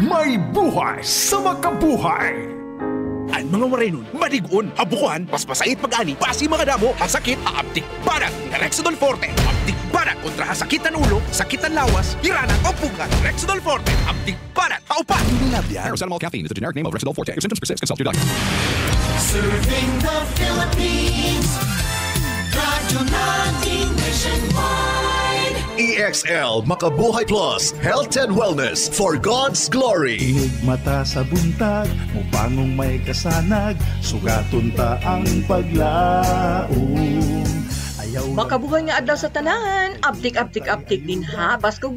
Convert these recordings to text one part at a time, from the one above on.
May buhay sa makabuhay! Ang mga warenon, manigon, habukuhan, paspasait pag-ani, pasi mga damo, hasakit, aabtik banat, Rexidol Forte, abtik banat kontra hasakitan ulo, sakitan lawas, hirana o pugat, Rexidol Forte, abtik banat, paupat. Paracetamol caffeine is the generic name of Rexidol Forte. If symptoms persist, consult your doctor. Serving the Philippines, Radyo natin nationwide. EXL Makabuhay Plus, Health and Wellness for God's Glory. Ihig mata sa buntag, mupangong may kasanag, sugaton ta ang paglaom. Makabuhay nga adlaw sa tanan, aptik din ha, baskog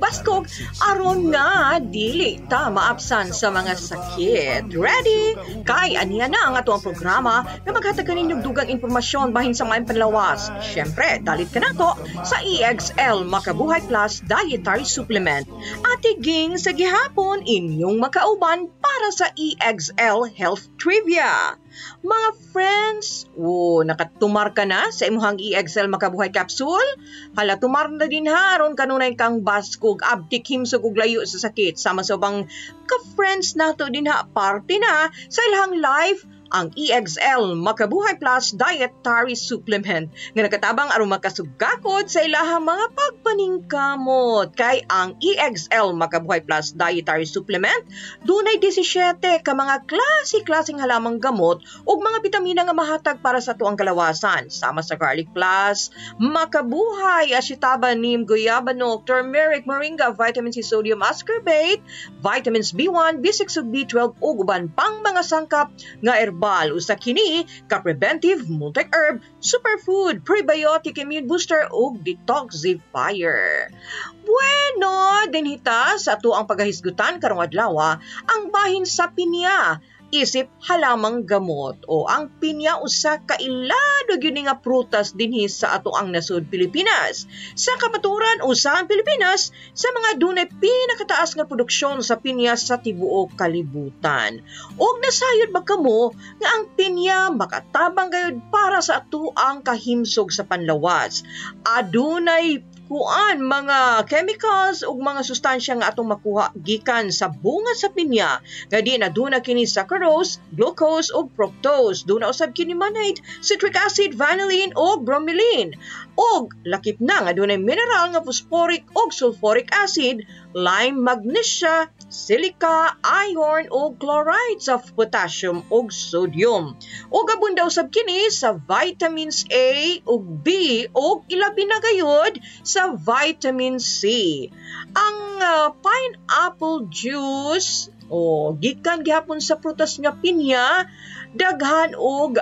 aron nga dili ta maapsan sa mga sakit. Ready? Kay aniya na ang atong programa na maghatag kaninyong dugang impormasyon bahin sa mga panlawas. Syempre, dalit ka nato sa EXL Makabuhay Plus Dietary Supplement. At iging sa gihapon inyong makauban para sa EXL Health Trivia. Mga friends, nakatumar ka na sa imuhang EXL Makabuhay Capsule? Hala, tumar na din haron kanunay kang baskog, abtik himsog ug layo sa sakit. Sama sa bang ka-friends nato din ha, party na sa ilahang life ang EXL Makabuhay Plus Dietary Supplement nga nakatabang aron makasugakod sa ilahang mga pagpaningkamot. Kay ang EXL Makabuhay Plus Dietary Supplement dunay 17 ka mga klaseng halamang gamot ug mga bitamina nga mahatag para sa tuang kalawasan. Sama sa garlic plus, makabuhay, asitaba, neem, guyabano, turmeric, moringa, vitamin C, sodium ascorbate, vitamins B1, B6 ug B12 ug uban pang mga sangkap nga herbal. Usa kini ka preventive, multi-herb, superfood, prebiotic, immune booster ug detoxifier. Bueno, dinhita sa ato ang paghahisgutan karong adlaw ang bahin sa pinya. Isip halamang gamot o ang pinya usa ka ilado gyud nga prutas dinhi sa ato ang nasud Pilipinas. Sa kamaturan usa ang Pilipinas sa mga dunay pinakataas nga produksyon sa pinya sa tibuok kalibutan. Og nasayod ba kamo nga ang pinya makatabang gayud para sa ato ang kahimsog sa panlawas. Adunay mga chemicals ug mga sustansya nga atong makuha gikan sa bunga sa pinya nga di na duna kini saccharose, glucose ug fructose. Duna usab kini manate, citric acid, vanillin ug bromelain. Og lakip na nga dunay mineral nga phosphoric ug sulfuric acid, lime, magnesia, silica, iron ug chlorides of potassium ug sodium. Ug abunda usab kini sa vitamins A ug B ug ilabi na gayud sa vitamin C. Ang pineapple juice gikan gihapon sa prutas nga pinya, daghan og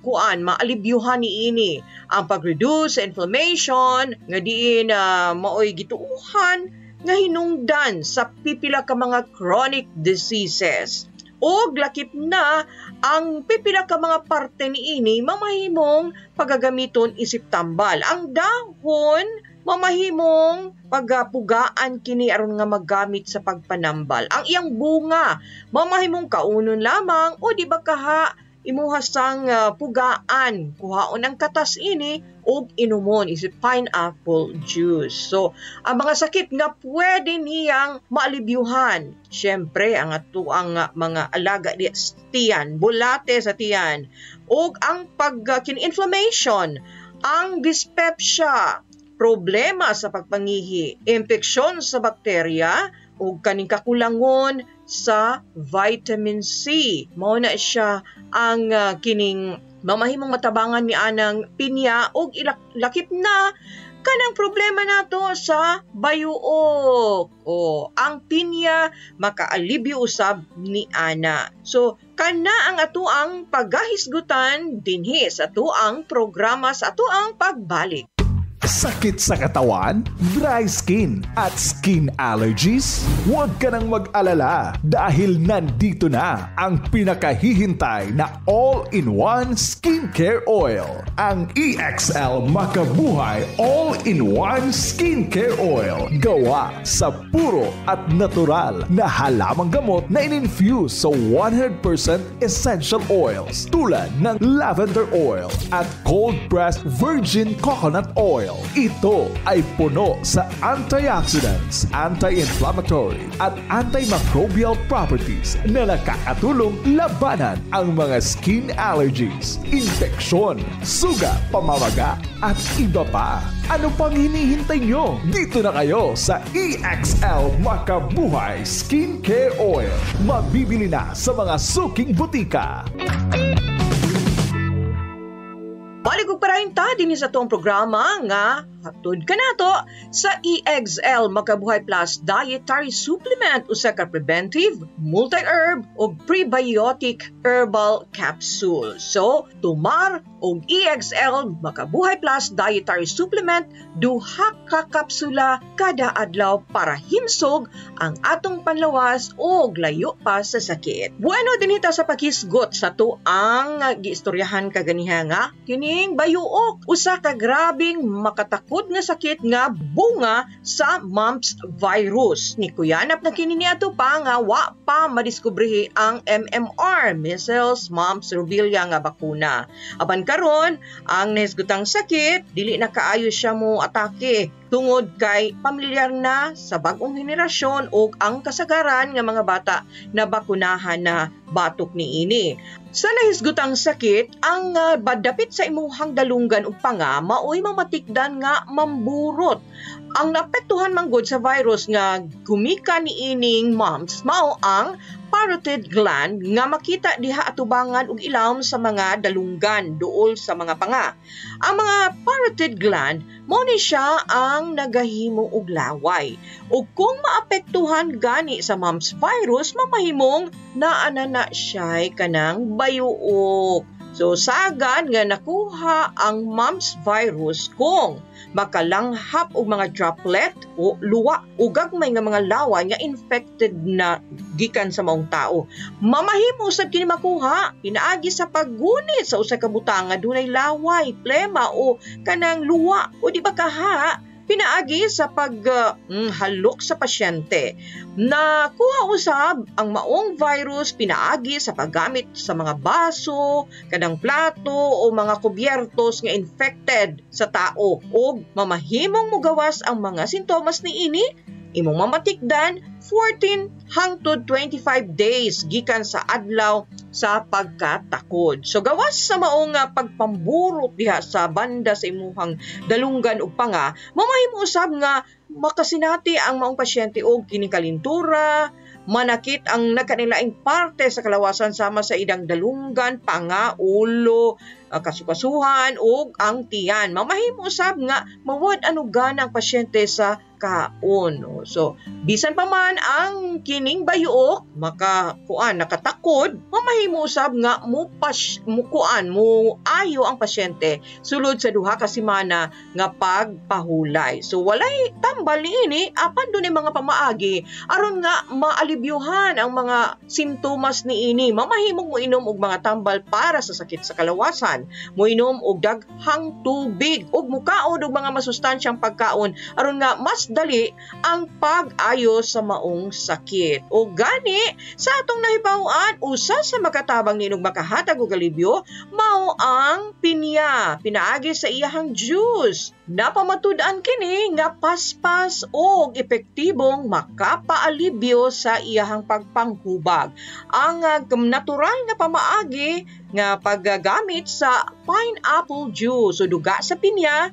maalibyuhan niini ang pag-reduce sa inflammation nga diin maoy gituuhan nga hinungdan sa pipila ka mga chronic diseases. Og lakip na ang pipila ka mga parte niini mamahimong pagagamiton isip tambal. Ang dahon mamahimong pagpugaan kini aron nga magamit sa pagpanambal. Ang iyang bunga mamahimong kaunon lamang o di ba kaha imuha sang pugaan, kuhaon ang katas ini ug inumon isip pineapple juice. So, ang mga sakit nga pwede niyang maalibyuhan. Siyempre, ang atuang mga alaga di tiyan, bulate sa tiyan, ug ang inflammation, ang dyspepsia, problema sa pagpangihi, infeksyon sa bakterya, ug kaning kakulangon sa vitamin C. Mao na siya ang kining mamahimong matabangan ni anang pinya ug lakip na kanang problema nato sa bayuok. Ang pinya makaalibyo usab ni ana. So kana ang atuang paggahisgutan dinhi sa atuang programa sa atuang pagbalik. Sakit sa katawan, dry skin at skin allergies? Huwag ka nang mag-alala dahil nandito na ang pinakahihintay na all-in-one skincare oil. Ang EXL Makabuhay All-in-One Skincare Oil. Gawa sa puro at natural na halamang gamot na in-infuse sa 100% essential oils tulad ng lavender oil at cold-pressed virgin coconut oil. oil. Ito ay puno sa antioxidants, anti-inflammatory at antimicrobial properties na nakakatulong labanan ang mga skin allergies, infeksyon, suga, pamamaga at iba pa. Ano pang hinihintay nyo? Dito na kayo sa EXL Makabuhay Skincare Oil. Mabibili na sa mga suking butika. Balik ko para ta din sa itong programa nga hatod ka na to sa EXL Makabuhay Plus Dietary Supplement usa ka preventive, multi-herb o prebiotic herbal capsule. So, tumar og EXL Makabuhay Plus Dietary Supplement duha ka kapsula kada adlaw para himsog ang atong panlawas o layo pa sa sakit. Bueno dinita sa pakisgot sa to ang giistoryahan kaganiha nga kining bayuok usa ka grabing makatakod nga sakit nga bunga sa mumps virus. Ni kuyanap na kini niadto pa nga wa pa madiskubrihi ang MMR, measles, mumps, rubella nga bakuna. Aban karon ang nahisgutang sakit dili na kaayo siya mo atake tungod kay pamilyar na sa bag-ong henerasyon o ang kasagaran nga mga bata na bakunahan na batok niini. Sa nahisgutang sakit, ang badapit sa imuhang dalunggan ug panga maoy mamatikdan nga mamburot. Ang naapektuhan manggod sa virus nga gumika niining mumps mao ang parotid gland nga makita diha atubangan og ilawom sa mga dalunggan duol sa mga panga. Ang mga parotid gland mao ni siya ang nagahimo og laway. Ug kung maapektuhan gani sa mumps virus, mamahimong naanana siya kanang bayuok. So sagad nga nakuha ang mumps virus kung makalanghap og mga droplet o luwa o gagmay nga mga laway nga infected na gikan sa maong tao. Mamahimo usab kini makuha pinaagi sa paggunit sa usa ka butang nga dunay laway, plema o kanang luwa o di ba kaha pinaagi sa paghalok sa pasyente. Nakuha usab ang maong virus pinaagi sa paggamit sa mga baso, kanang plato o mga kubyertos nga infected sa tao o mamahimong mugawas ang mga sintomas niini. Imong mamatikdan 14 hangtod 25 days gikan sa adlaw sa pagkatakod. So gawas sa maong pagpamburot diha sa banda sa imuhang dalunggan ug panga, mamahimo usab nga makasinati ang maong pasyente og kining kalintura, manakit ang nakanilaing parte sa kalawasan sama sa idang dalunggan, panga, ulo, kasukasuhan ug ang tiyan. Mamahimo usab nga mawad anugan ang pasyente sa kaon. So, bisan pa man ang kining bayuok, nakatakod, mamahimo usab nga mo ayo ang pasyente sulod sa duha ka semana nga pagpahulay. So, walay tambal niini apan dunay mga pamaagi aron nga maalibyuhan ang mga sintomas niini. Mamahimong mo inom og mga tambal para sa sakit sa kalawasan. Moinom og daghang tubig ug mukaon og mga masustansyang pagkaon aron nga mas dali ang pag-ayo sa maong sakit. O gani sa atong nahibaw-an usa sa makatabang ninog makahatag og alibyo mao ang pinya pinaagi sa iyahang juice. Napamatud-an kini nga paspas og epektibong makapaalibyo sa iyahang pagpanghubag. Ang natural nga pamaagi nga paggamit sa pineapple juice o duga sa pinya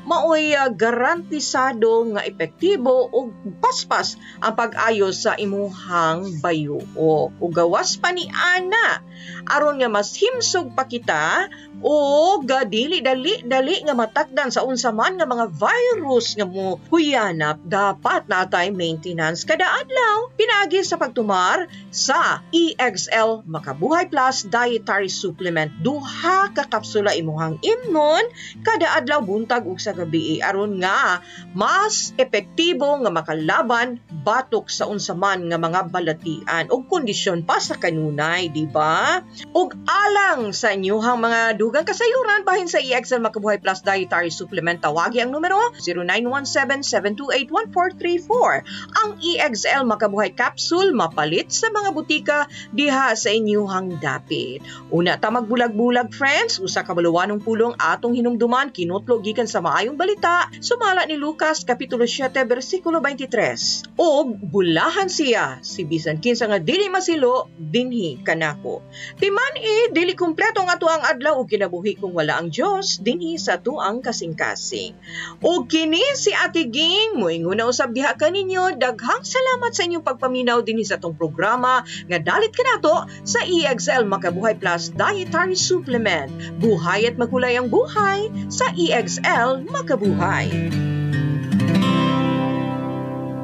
maoy garantisado nga epektibo ug paspas ang pag-ayo sa imuhang bayuok. Ug gawas pa ni ana aron nga mas himsog pa kita o dili-dali nga matakdan sa unsa man nga mga virus nga mo huyanap, dapat natay maintenance kada adlaw pinaagi sa pagtumar sa EXL Makabuhay Plus Dietary Supplement. Duha ka kapsula imuhang imnon kada adlaw buntag ug sa gabi aron nga mas epektibo nga makalaban batok sa unsa man nga mga balatian o kondisyon pa sa kanunay, di ba? Ug alang sa inyuhang mga dugang kasayuran bahin sa EXL Makabuhay Plus Dietary Supplement, tawagi ang numero 0917-728-1434. Ang EXL Makabuhay Capsule mapalit sa mga butika diha sa inyuhang dapit. Una ta magbulag-bulag friends, usa ka balawanong pulong atong hinumduman kinutlo gikan sa Maayong balita, sumala ni Lucas Kapitulo 7, versikulo 23. O bulahan siya, si bisan kinsa nga dili masilo, dinhi kanako. Timan dili kumpleto nga tuang adlaw o kinabuhi kung wala ang Diyos, dinhi sa tuang kasing-kasing. O kini si Ate Ging, moingon na usab diha kaninyo, daghang salamat sa inyong pagpaminaw dinhi sa tong programa nga dalit kanato sa EXL Makabuhay Plus Dietary Supplement. Buhay at magulay ang buhay sa EXL Makabuhay.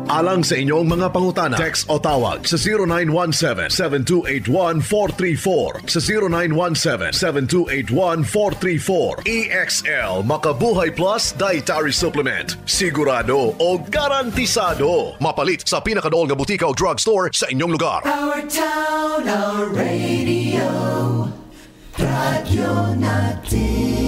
Alang sa inyong mga pangutana, text o tawag sa 0917-7281-434, sa 0917-7281-434. EXL Makabuhay Plus Dietary Supplement. Sigurado o garantisado. Mapalit sa pinakadool nga butika o drugstore sa inyong lugar. Our town, our radio, Radio Natin.